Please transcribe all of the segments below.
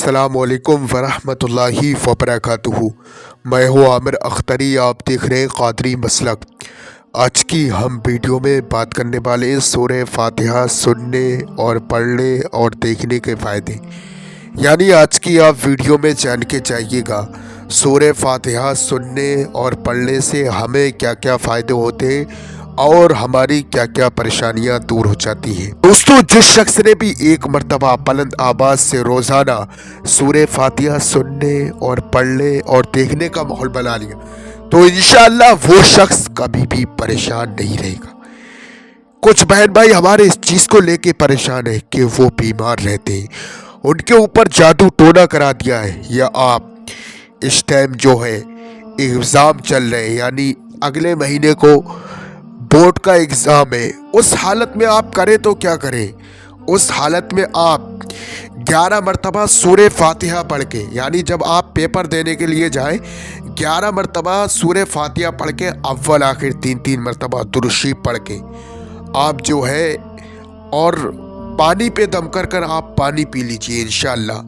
अस्सलामुअलैकुम वरहमतुल्लाहि वबरकातुहू। मैं हूँ आमिर अख्तरी, आप देख रहे हैं कादरी मसलक। आज की हम वीडियो में बात करने वाले हैं सूरह फातिहा सुनने और पढ़ने और देखने के फ़ायदे। यानी आज की आप वीडियो में जान के जाइएगा सूरह फातिहा सुनने और पढ़ने से हमें क्या क्या फ़ायदे होते हैं और हमारी क्या क्या परेशानियां दूर हो जाती हैं। दोस्तों, जिस शख्स ने भी एक मर्तबा बुलंद आवाज़ से रोज़ाना सूरह फातिहा सुनने और पढ़ने और देखने का माहौल बना लिया तो इंशाअल्लाह वो शख्स कभी भी परेशान नहीं रहेगा। कुछ बहन भाई हमारे इस चीज़ को लेके परेशान है कि वो बीमार रहते हैं, उनके ऊपर जादू टोना करा दिया है, या आप इस टाइम जो है एग्ज़ाम चल रहे हैं, यानी अगले महीने को बोर्ड का एग्ज़ाम है, उस हालत में आप करें तो क्या करें। उस हालत में आप 11 मरतबा सूरह फातिहा पढ़ के, यानी जब आप पेपर देने के लिए जाएं 11 मरतबा सूरह फातिहा पढ़ के अव्वल आखिर 3-3 मरतबा दुरूद शरीफ पढ़ के आप जो है और पानी पे दम कर आप पानी पी लीजिए। इंशाअल्लाह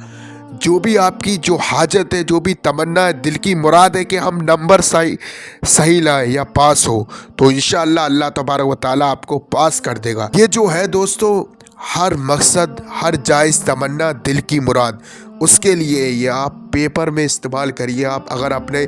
जो भी आपकी जो हाजत है, जो भी तमन्ना है, दिल की मुराद है कि हम नंबर सही लाए या पास हो, तो इंशाअल्लाह अल्लाह तबारक व तआला आपको पास कर देगा। ये जो है दोस्तों, हर मकसद, हर जायज़ तमन्ना, दिल की मुराद, उसके लिए ये आप पेपर में इस्तेमाल करिए। आप अगर अपने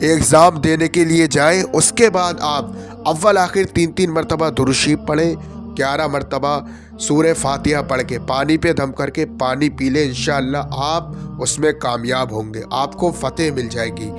एग्ज़ाम देने के लिए जाएं, उसके बाद आप अव्वल आखिर 3-3 मरतबा दुरूद शरीफ पढ़ें, 11 मरतबा सूरह फातिहा पढ़ के पानी पे दम करके पानी पी ले, इंशाअल्लाह आप उसमें कामयाब होंगे, आपको फ़तेह मिल जाएगी।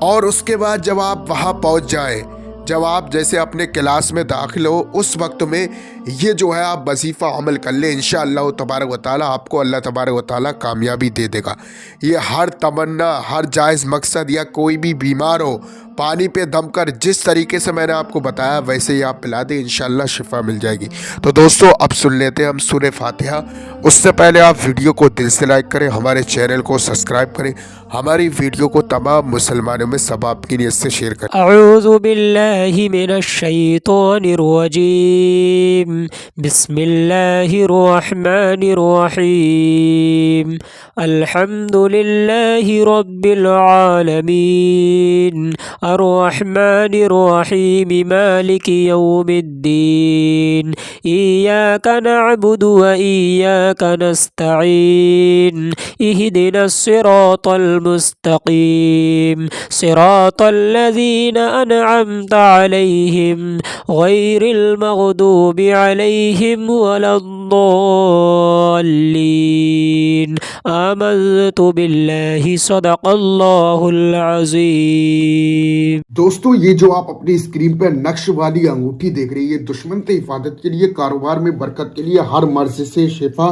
और उसके बाद जब आप वहाँ पहुँच जाएं, जब आप जैसे अपने क्लास में दाखिल हो, उस वक्त में ये जो है आप वजीफ़ा अमल कर ले, इंशाअल्लाह तबारक व तआला आपको अल्लाह तबारक व तआला कामयाबी दे देगा। ये हर तमन्ना, हर जायज़ मकसद, या कोई भी बीमार हो, पानी पे दम कर जिस तरीके से मैंने आपको बताया वैसे ही आप पिला दें, इंशाअल्लाह शिफा मिल जाएगी। तो दोस्तों, अब सुन लेते हैं हम सूरह फातिहा। उससे पहले आप वीडियो को दिल से लाइक करें, हमारे चैनल को सब्सक्राइब करें, हमारी वीडियो को तमाम मुसलमानों में सब आपकी नियत से शेयर करें। अऊज़ु बिल्लाहि मिनश शैतानिर रजीम, बिस्मिल्लाहिर रहमानिर रहीम, अल्हम्दुलिल्लाहि रब्बिल आलमीन, अर्रहमानिर रहीम, मालिकि यौमिद्दीन, इय्याका नअबुदु व इय्याका नस्तईन, इहदिनस सिरातल मुस्तकीम, सिरातल लज़ीना अनअमता अलैहिम गैरिल मग़दूबि अलैहिम वलद्दाल्लीन, आमनतु बिल्लाहि सदक़ल्लाहुल अज़ीम। दोस्तों, ये जो आप अपनी स्क्रीन पर नक्श वाली अंगूठी देख रही है, दुश्मन से हिफाजत के लिए, कारोबार में बरकत के लिए, हर मर्ज से शिफा,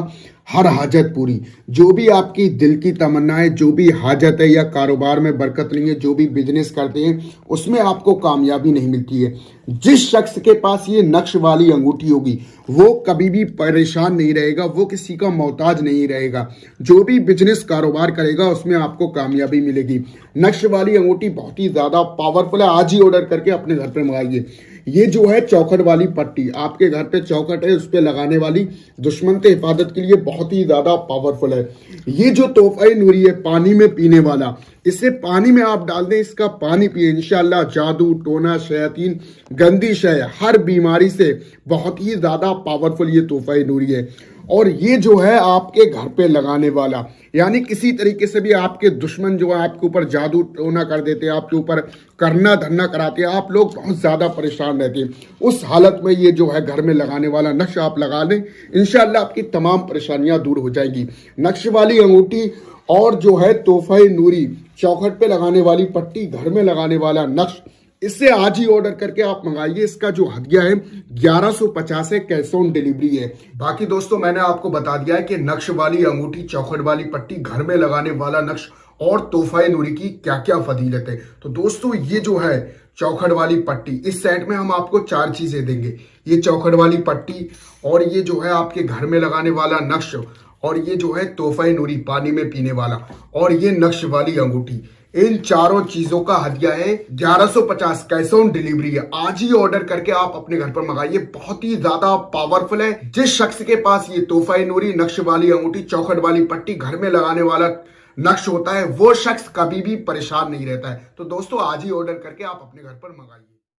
हर हाजत पूरी। जो भी आपकी दिल की तमन्ना है, जो भी हाजत है, या कारोबार में बरकत नहीं है, जो भी बिजनेस करते हैं उसमें आपको कामयाबी नहीं मिलती है, जिस शख्स के पास ये नक्श वाली अंगूठी होगी वो कभी भी परेशान नहीं रहेगा, वो किसी का मोहताज नहीं रहेगा। जो भी बिजनेस कारोबार करेगा उसमें आपको कामयाबी मिलेगी। नक्श वाली अंगूठी बहुत ही ज़्यादा पावरफुल है, आज ही ऑर्डर करके अपने घर पर मंगाइए। ये जो है चौखट वाली पट्टी, आपके घर पे चौखट है उस पे लगाने वाली, दुश्मन से हिफाजत के लिए बहुत ही ज़्यादा पावरफुल है। ये जो तोहफा नूरी है पानी में पीने वाला, इसे पानी में आप डाल दें, इसका पानी पिए, इंशाअल्लाह जादू टोना शयातीन गंदी शय हर बीमारी से बहुत ही ज़्यादा पावरफुल ये तोहफा नूरी है। और ये जो है आपके घर पे लगाने वाला, यानी किसी तरीके से भी आपके दुश्मन जो है आपके ऊपर जादू टोना कर देते हैं, आपके ऊपर करना धरना कराते हैं, आप लोग बहुत ज़्यादा परेशान रहते हैं, उस हालत में ये जो है घर में लगाने वाला नक्श आप लगा लें, इंशाअल्लाह आपकी तमाम परेशानियां दूर हो जाएंगी। नक्श वाली अंगूठी और जो है तोहफा नूरी, चौखट पे लगाने वाली पट्टी, घर में लगाने वाला नक्श, इससे आज ही ऑर्डर करके आप मंगाइए। इसका जो हदिया है 1150 है, कैश ऑन डिलीवरी है। बाकी दोस्तों, मैंने आपको बता दिया है कि नक्श वाली अंगूठी, चौखट वाली पट्टी, घर में लगाने वाला नक्श और तोहफा नूरी की क्या क्या फजीलत है। तो दोस्तों, ये जो है चौखट वाली पट्टी, इस सेट में हम आपको 4 चीजें देंगे। ये चौखट वाली पट्टी, और ये जो है आपके घर में लगाने वाला नक्श, और ये जो है तोहफा नूरी पानी में पीने वाला, और ये नक्श वाली अंगूठी। इन चारों चीजों का हदिया है 1150 कैश ऑन डिलीवरी है। आज ही ऑर्डर करके आप अपने घर पर मंगाइए, बहुत ही ज्यादा पावरफुल है। जिस शख्स के पास ये तोहफा नूरी, नक्श वाली अंगूठी, चौखट वाली पट्टी, घर में लगाने वाला नक्श होता है, वो शख्स कभी भी परेशान नहीं रहता है। तो दोस्तों आज ही ऑर्डर करके आप अपने घर पर मंगाइए।